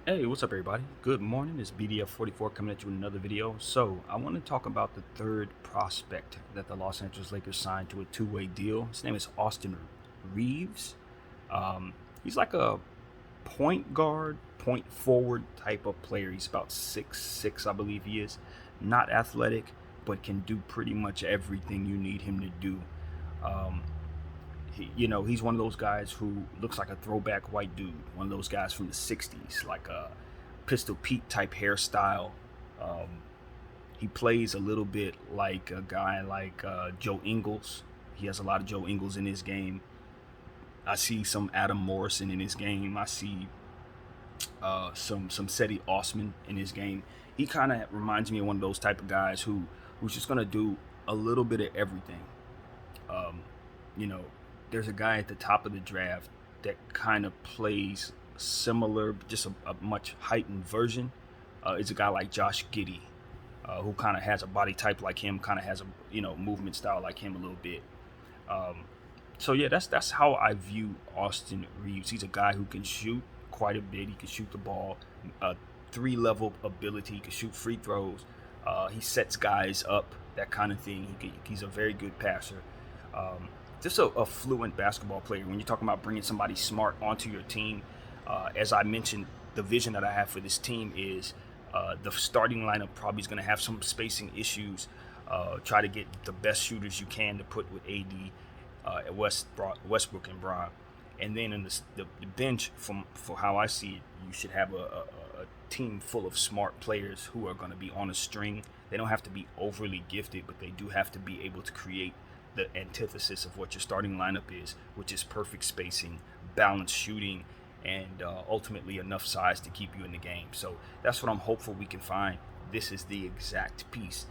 Hey, what's up, everybody? Good morning. It's BDF44 coming at you with another video. So, I want to talk about the third prospect that the Los Angeles Lakers signed to a two-way deal. His name is Austin Reaves. He's like a point guard, point forward type of player. He's about 6'6", I believe he is. Not athletic, but can do pretty much everything you need him to do. Um, he's one of those guys who looks like a throwback white dude, one of those guys from the 60s, like a Pistol Pete type hairstyle. Um, he plays a little bit like a guy like Joe Ingles. He has a lot of Joe Ingles in his game. I see some Adam Morrison in his game. I see some Seti Osman in his game. He kind of reminds me of one of those type of guys who's just gonna do a little bit of everything. Um, you know, there's a guy at the top of the draft that kind of plays similar, just a much heightened version. It's a guy like Josh Giddey, who kind of has a body type like him, kind of has a movement style like him a little bit. Um, so yeah, that's how I view Austin Reaves. He's a guy who can shoot quite a bit. He can shoot the ball, three-level ability. He can shoot free throws. He sets guys up, that kind of thing. He's a very good passer. Um, just a fluent basketball player. When you're talking about bringing somebody smart onto your team, as I mentioned, the vision that I have for this team is the starting lineup probably is going to have some spacing issues. Try to get the best shooters you can to put with AD, Westbrook, and Bron. And then in the bench, for how I see it, you should have a team full of smart players who are going to be on a string. They don't have to be overly gifted, but they do have to be able to create the antithesis of what your starting lineup is, which is perfect spacing, balanced shooting, and ultimately enough size to keep you in the game. So that's what I'm hopeful we can find. This is the exact piece,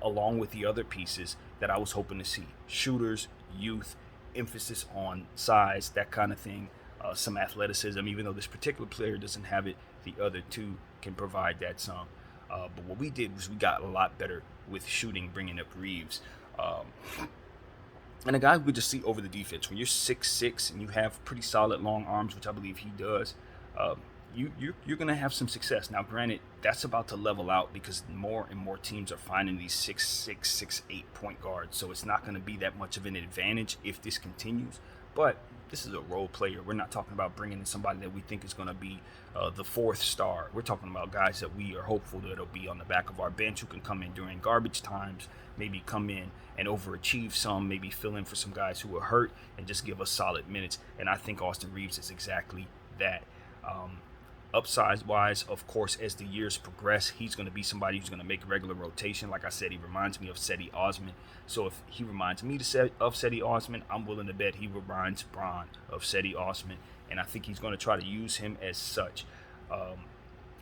along with the other pieces that I was hoping to see: shooters, youth, emphasis on size, that kind of thing. Some athleticism, even though this particular player doesn't have it, the other two can provide that some. But what we did was we got a lot better with shooting, bringing up Reaves. And a guy who could just see over the defense. When you're 6'6" and you have pretty solid long arms, which I believe he does, um, you're going to have some success. Now, granted, that's about to level out because more and more teams are finding these 6'6", 6'8" point guards. So it's not going to be that much of an advantage if this continues. But this is a role player. We're not talking about bringing in somebody that we think is going to be the fourth star. We're talking about guys that we are hopeful that'll be on the back of our bench who can come in during garbage times, maybe come in and overachieve some, maybe fill in for some guys who are hurt and just give us solid minutes. And I think Austin Reaves is exactly that. Um, Upside wise, of course, as the years progress, he's going to be somebody who's going to make regular rotation. Like I said, he reminds me of Seti Osman. So if he reminds me of Seti Osman, I'm willing to bet he reminds Bron of Seti Osman. And I think he's going to try to use him as such. Um,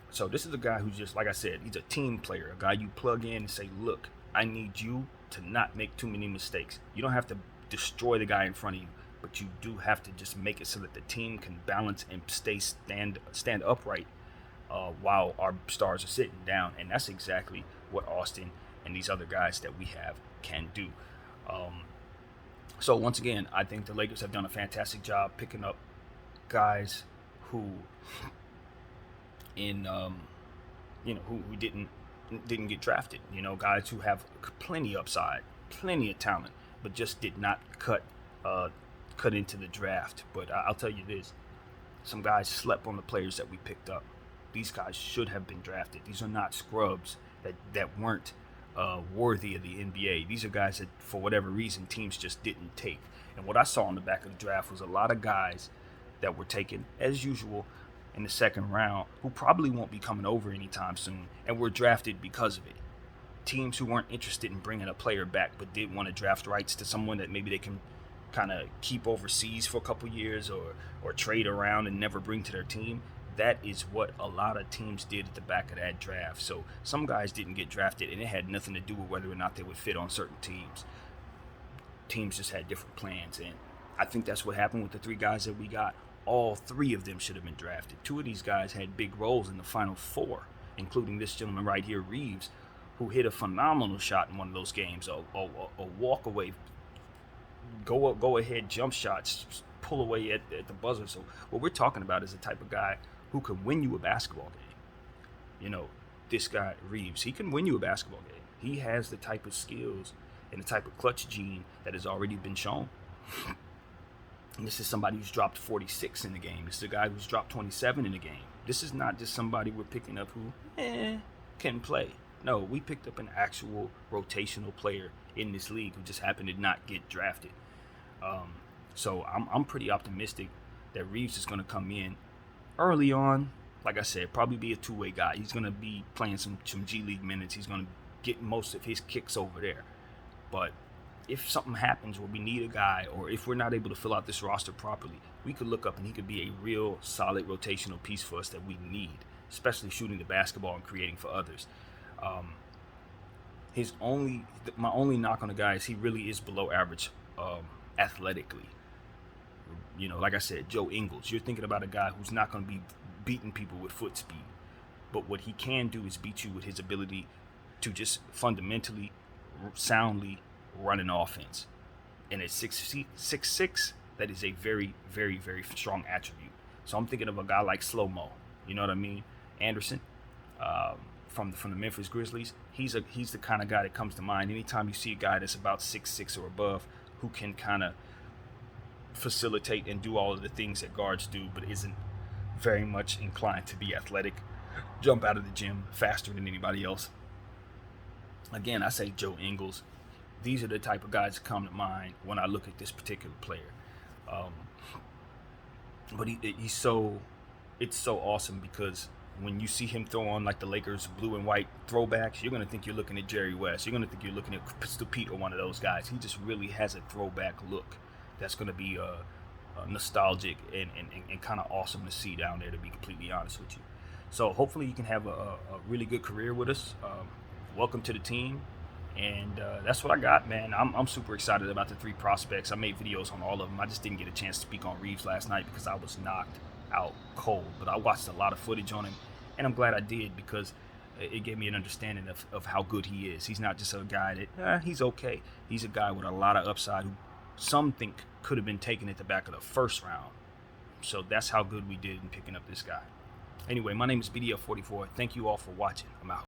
so this is a guy who's just, like I said, he's a team player, a guy you plug in and say, look, I need you to not make too many mistakes. You don't have to destroy the guy in front of you, but you do have to just make it so that the team can balance and stand upright while our stars are sitting down. And that's exactly what Austin and these other guys that we have can do. Um, so once again, I think the Lakers have done a fantastic job picking up guys who in who didn't get drafted. Guys who have plenty upside, plenty of talent, but just did not uh, cut into the draft. But I'll tell you this: some guys slept on the players that we picked up. These guys should have been drafted. These are not scrubs that weren't worthy of the NBA. These are guys that, for whatever reason, teams just didn't take. And what I saw on the back of the draft was a lot of guys that were taken, as usual, in the second round who probably won't be coming over anytime soon and were drafted because of it. Teams who weren't interested in bringing a player back but did want to draft rights to someone that maybe they can kind of keep overseas for a couple years or trade around and never bring to their team. That is what a lot of teams did at the back of that draft. So some guys didn't get drafted, and it had nothing to do with whether or not they would fit on certain teams. Teams just had different plans, and I think that's what happened with the three guys that we got. All three of them should have been drafted. Two of these guys had big roles in the Final Four, including this gentleman right here, Reaves, who hit a phenomenal shot in one of those games, a walk away, go ahead jump shots, pull away at the buzzer. So what we're talking about is the type of guy who can win you a basketball game. You know, this guy Reaves, he can win you a basketball game. He has the type of skills and the type of clutch gene that has already been shown. And this is somebody who's dropped 46 in the game. This is a guy who's dropped 27 in the game. This is not just somebody we're picking up who can play. No, we picked up an actual rotational player in this league who just happened to not get drafted. So I'm pretty optimistic that Reaves is going to come in early on. Like I said, probably be a two-way guy. He's going to be playing some G League minutes. He's going to get most of his kicks over there. But if something happens where we need a guy, or if we're not able to fill out this roster properly, we could look up and he could be a real solid rotational piece for us that we need, especially shooting the basketball and creating for others. My only knock on the guy is he really is below average athletically. You know, like I said, Joe Ingles, you're thinking about a guy who's not going to be beating people with foot speed. But what he can do is beat you with his ability to just fundamentally, soundly run an offense. And at 6'6", that is a very, very, very strong attribute. So I'm thinking of a guy like Slow-Mo. You know what I mean? Anderson, from the Memphis Grizzlies. He's the kind of guy that comes to mind anytime you see a guy that's about 6'6" or above who can kind of facilitate and do all of the things that guards do, but isn't very much inclined to be athletic, jump out of the gym faster than anybody else. Again, I say Joe Ingles. These are the type of guys that come to mind when I look at this particular player. But it's so awesome because when you see him throw on like the Lakers blue and white throwbacks, you're going to think you're looking at Jerry West. You're going to think you're looking at Pistol Pete or one of those guys. He just really has a throwback look that's going to be nostalgic and kind of awesome to see down there, to be completely honest with you. So hopefully you can have a really good career with us. Welcome to the team. And that's what I got, man. I'm super excited about the three prospects. I made videos on all of them. I just didn't get a chance to speak on Reaves last night because I was knocked out cold. But I watched a lot of footage on him, and I'm glad I did because it gave me an understanding of how good he is. He's not just a guy that, he's okay. He's a guy with a lot of upside who some think could have been taken at the back of the first round. So that's how good we did in picking up this guy. Anyway, my name is BDF44. Thank you all for watching. I'm out.